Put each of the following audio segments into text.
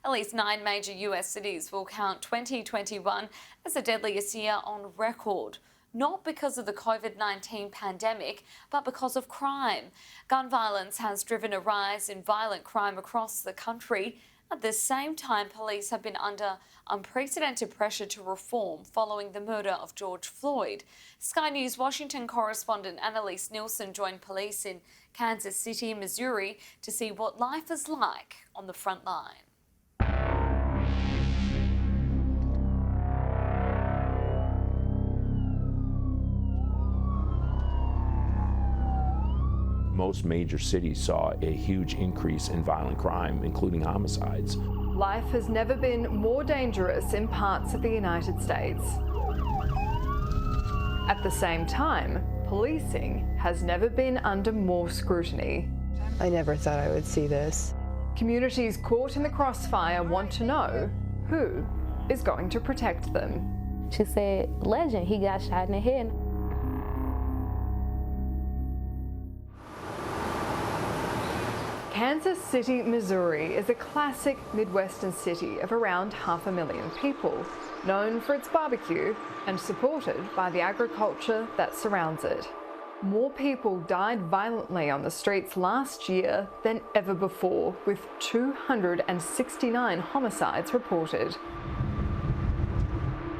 At least 9 major US cities will count 2021 as the deadliest year on record. Not because of the COVID-19 pandemic, but because of crime. Gun violence has driven a rise in violent crime across the country. At the same time, police have been under unprecedented pressure to reform following the murder of George Floyd. Sky News Washington correspondent Annelise Nielsen joined police in Kansas City, Missouri, to see what life is like on the front line. Most major cities saw a huge increase in violent crime, including homicides. Life has never been more dangerous in parts of the United States. At the same time, policing has never been under more scrutiny. I never thought I would see this. Communities caught in the crossfire want to know who is going to protect them. She said, "Legend, he got shot in the head." Kansas City, Missouri is a classic Midwestern city of around 500,000 people, known for its barbecue and supported by the agriculture that surrounds it. More people died violently on the streets last year than ever before, with 269 homicides reported.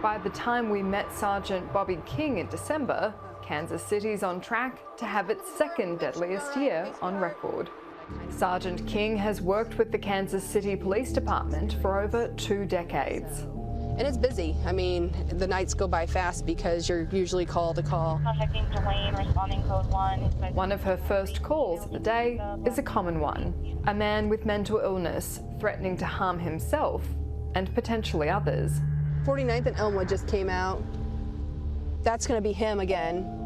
By the time we met Sergeant Bobby King in December, Kansas City's on track to have its second deadliest year on record. Sergeant King has worked with the Kansas City Police Department for over 2 decades. And it's busy. I mean, the nights go by fast because you're usually call to call. Contacting Dwayne, responding code 1. One of her first calls of the day is a common one. A man with mental illness threatening to harm himself and potentially others. 49th and Elmwood just came out. That's going to be him again.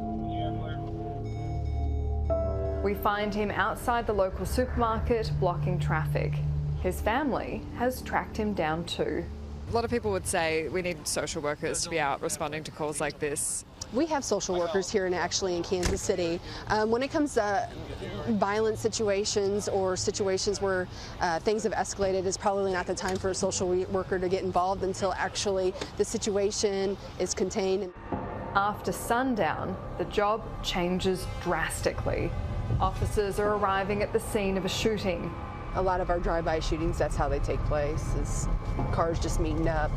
We find him outside the local supermarket blocking traffic. His family has tracked him down too. A lot of people would say we need social workers to be out responding to calls like this. We have social workers here in Kansas City. When it comes to violent situations or situations where things have escalated, it's probably not the time for a social worker to get involved until actually the situation is contained. After sundown, the job changes drastically. Officers are arriving at the scene of a shooting. A lot of our drive-by shootings, that's how they take place, is cars just meeting up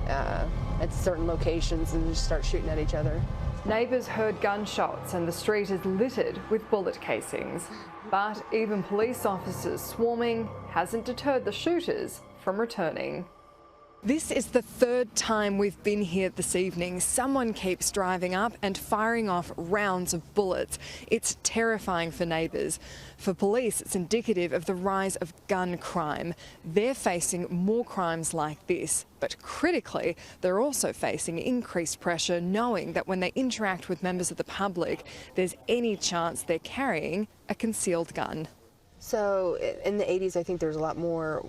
at certain locations and just start shooting at each other. Neighbours heard gunshots and the street is littered with bullet casings. But even police officers swarming hasn't deterred the shooters from returning. This is the 3rd time we've been here this evening. Someone keeps driving up and firing off rounds of bullets. It's terrifying for neighbours. For police, it's indicative of the rise of gun crime. They're facing more crimes like this, but critically, they're also facing increased pressure knowing that when they interact with members of the public, there's any chance they're carrying a concealed gun. So in the 80s, I think there was a lot more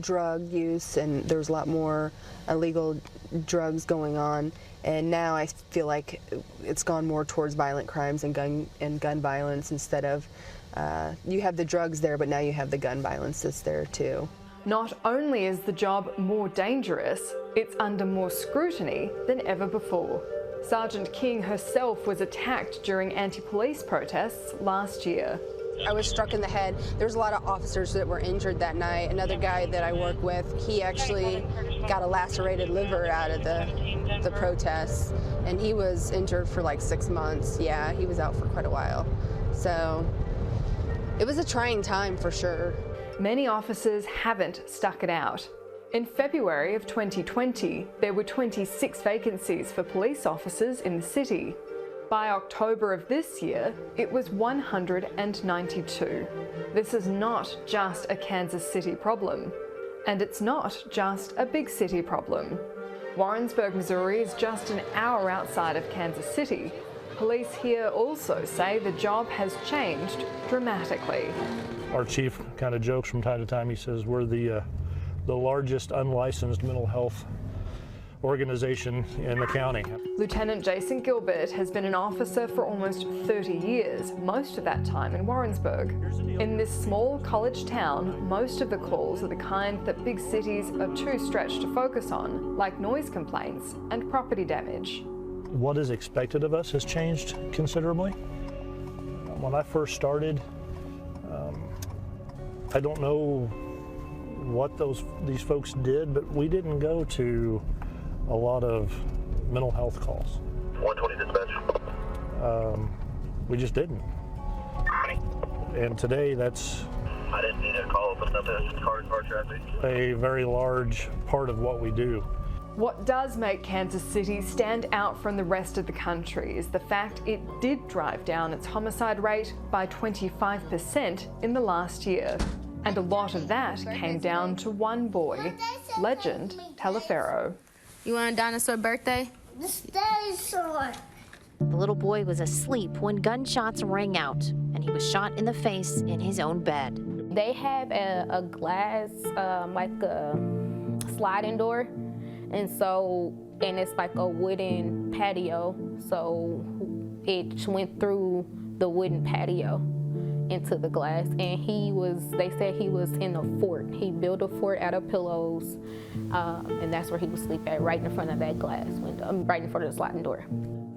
drug use and there was a lot more illegal drugs going on. And now I feel like it's gone more towards violent crimes and gun violence instead of, you have the drugs there, but now you have the gun violence that's there too. Not only is the job more dangerous, it's under more scrutiny than ever before. Sergeant King herself was attacked during anti-police protests last year. I was struck in the head. There was a lot of officers that were injured that night. Another guy that I work with, he actually got a lacerated liver out of the protests, and he was injured for like 6 months. Yeah, he was out for quite a while. So it was a trying time for sure. Many officers haven't stuck it out. In February of 2020, there were 26 vacancies for police officers in the city. By October of this year, it was 192. This is not just a Kansas City problem, and it's not just a big city problem. Warrensburg, Missouri is just an hour outside of Kansas City. Police here also say the job has changed dramatically. Our chief kind of jokes from time to time. He says we're the largest unlicensed mental health organization in the county. Lieutenant Jason Gilbert has been an officer for almost 30 years, most of that time in Warrensburg. In this small college town, most of the calls are the kind that big cities are too stretched to focus on, like noise complaints and property damage. What is expected of us has changed considerably. When I first started, I don't know what these folks did, but we didn't go to a lot of mental health calls. 120 dispatch. We just didn't. And today that's I didn't need a call open up as car traffic. a very large part of what we do. What does make Kansas City stand out from the rest of the country is the fact it did drive down its homicide rate by 25% in the last year. And a lot of that came down to one boy, legend Talaferro. You want a dinosaur birthday? This dinosaur. The little boy was asleep when gunshots rang out, and he was shot in the face in his own bed. They have a glass, like a sliding door, and it's like a wooden patio, so it went through the wooden patio into the glass, and they said he was in a fort. He built a fort out of pillows, and that's where he would sleep at, right in front of that glass window, right in front of the sliding door.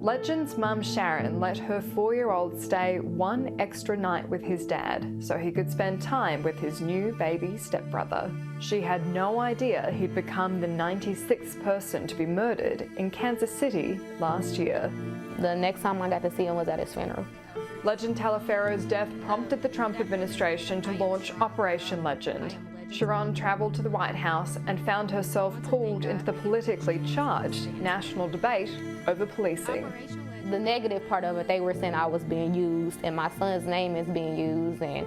Legend's mum Sharon let her 4-year-old stay one extra night with his dad so he could spend time with his new baby stepbrother. She had no idea he'd become the 96th person to be murdered in Kansas City last year. The next time I got to see him was at his funeral. Legend Talaferro's death prompted the Trump administration to launch Operation Legend. Sharon travelled to the White House and found herself pulled into the politically charged national debate over policing. The negative part of it, they were saying I was being used and my son's name is being used, and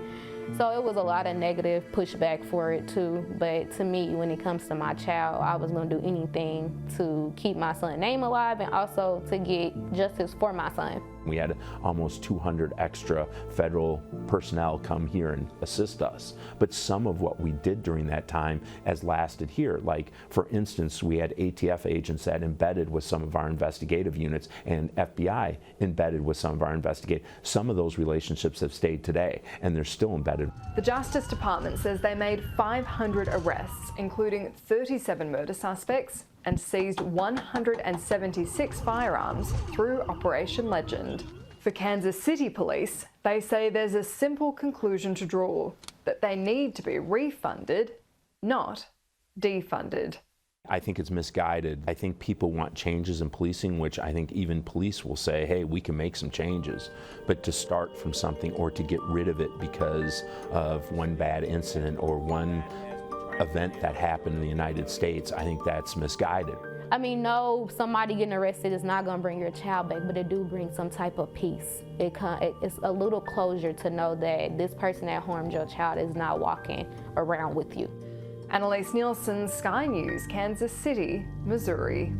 so it was a lot of negative pushback for it too. But to me, when it comes to my child, I was going to do anything to keep my son's name alive and also to get justice for my son. We had almost 200 extra federal personnel come here and assist us. But some of what we did during that time has lasted here. Like, for instance, we had ATF agents that embedded with some of our investigative units and FBI embedded with some of our investigative. Some of those relationships have stayed today, and they're still embedded. The Justice Department says they made 500 arrests, including 37 murder suspects, and seized 176 firearms through Operation Legend. For Kansas City Police, they say there's a simple conclusion to draw, that they need to be refunded, not defunded. I think it's misguided. I think people want changes in policing, which I think even police will say, hey, we can make some changes. But to start from something or to get rid of it because of one bad incident or one event that happened in the United States, I think that's misguided. I mean, no, somebody getting arrested is not going to bring your child back, but it do bring some type of peace. It's a little closure to know that this person that harmed your child is not walking around with you. Annelise Nielsen, Sky News, Kansas City, Missouri.